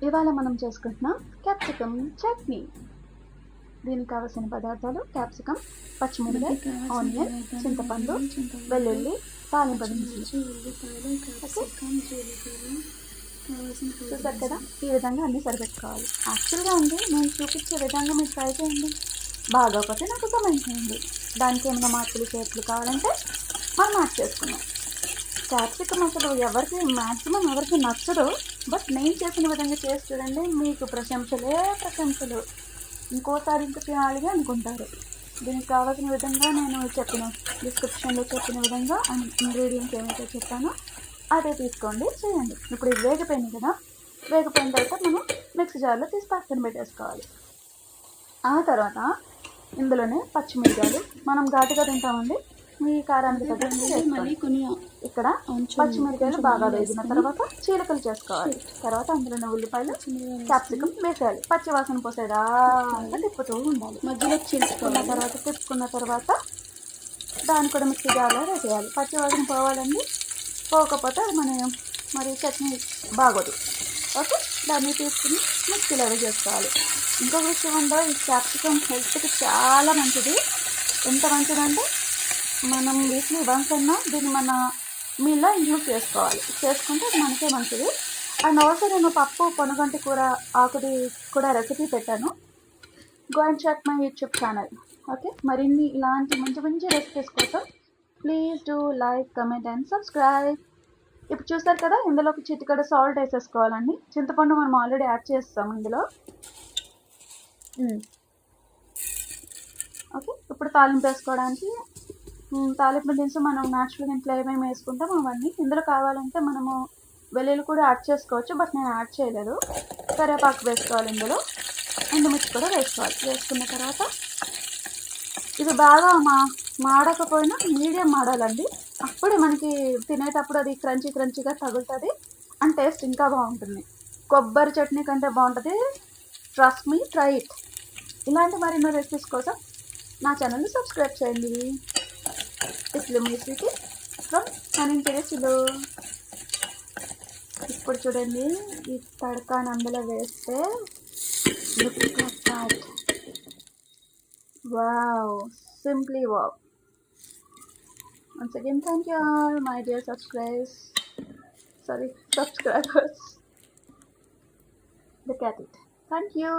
ఇవాళ మనం చేసుకుంటున్నాం క్యాప్సికమ్ చట్నీ. దీనికి కావలసిన పదార్థాలు క్యాప్సికమ్, పచ్చిమిరపకాయ, ఆనియన్, చింతపండు, వెల్లుల్లి, తాలింపు దినుసులు. చూసారు కదా, ఈ విధంగా అన్నీ సరిపెట్టుకోవాలి. యాక్చువల్గా అండి నేను చూపించే విధంగా మీరు ట్రై చేయండి. బాగోకపోతే నాకు కమెంట్ చేయండి. దానికి ఏమైనా మార్పులు చేతులు కావాలంటే మనం మార్చేసుకున్నాం. క్యాప్సికమ్ అసలు మ్యాక్సిమం ఎవరికి నచ్చదు. బట్ నేను చేసిన విధంగా చేసి చూడండి, మీకు ప్రశంసలే ప్రశంసలు. ఇంకోసారి ఇంకా తినాలి అనుకుంటారు. దీనికి కావాల్సిన విధంగా నేను డిస్క్రిప్షన్లో చెప్పిన విధంగా ఇంగ్రీడియంట్స్ ఏమైతే చెప్పానో అదే తీసుకోండి, చేయండి. ఇప్పుడు ఇది వేగిపోయింది కదా, వేగిపోయిన తర్వాత మనం మిక్సీ జార్లో తీసి పక్కన పెట్టేసుకోవాలి. ఆ తర్వాత ఇందులోనే పచ్చిమిరపకాయలు, మనం ఘాటుగా తింటామండి, మీ కారానికి తగ్గట్టు. ఇక్కడ పచ్చిమిరపకాయలు బాగా వేగిన తర్వాత చీలకలు చేసుకోవాలి. తర్వాత అందులోనే ఉల్లిపాయలు, క్యాప్సికమ్ వేసేయాలి. పచ్చివాసన పోసేదాకా తిప్పుతూ ఉండాలి. మధ్యలో తిప్పుకున్న తర్వాత దాన్ని కూడా మిక్సీ జార్లో వేసేయాలి. పచ్చివాసన పోవాలండి, పోకపోతే మరి చట్నీ బాగోదు. ఓకే, దాన్ని తీసుకుని మిక్సీలో వేసేసుకోవాలి. ఇంకొక విషయం ఉందో, ఈ క్యాప్సికమ్ హెల్త్కి చాలా మంచిది. ఎంత మంచిదంటే మనం వీక్లీ వన్స్ అన్నా దీన్ని మన మీల్లో ఇంక్లూడ్ చేసుకుంటే అది మనకే మంచిది. అండ్ ఆల్సో నేను పప్పు, పొనగంటి కూర ఆకుది కూడా రెసిపీ పెట్టాను. Go and check my YouTube channel. Okay, మరిన్ని ఇలాంటి మంచి మంచి రెసిపీస్ కోసం please do like, comment and subscribe. ఇప్పుడు చూసారు కదా, ఇందులోకి చిటికెడు సాల్ట్ వేసేసుకోవాలండి. చింతపండు మనం ఆల్రెడీ యాడ్ చేస్తాం ఇందులో. ఓకే, ఇప్పుడు తాలింపు వేసుకోవడానికి తాలింపు దినుసు మనం న్యాచురల్గా ఇంట్లో ఏమేమి వేసుకుంటాం అవన్నీ. ఇందులో కావాలంటే మనము వెల్లుల్లి కూడా యాడ్ చేసుకోవచ్చు, బట్ నేను యాడ్ చేయలేదు. కరివేపాకు వేసుకోవాలి, ఇందులో ఎండుమిర్చి కూడా వేసుకోవాలి. వేసుకున్న తర్వాత ఇది బాగా మాడకపోయినా మీడియం మాడాలండి. అప్పుడే మనకి తినేటప్పుడు అది క్రంచీగా తగులుతుంది అండ్ టేస్ట్ ఇంకా బాగుంటుంది. కొబ్బరి చట్నీ కంటే బాగుంటుంది. Trust me, try it. ఇలాంటి మరిన్నో రెసిపీస్ కోసం నా ఛానల్ని సబ్స్క్రైబ్ చేయండి. ఇట్లు మీ స్వీటీ ఫ్రమ్ అనింటిలో. ఇప్పుడు చూడండి, ఈ తడకాని అందులో వేస్తే wow, simply wow. Once again, thank you all my dear subscribers. Look at it. Thank you.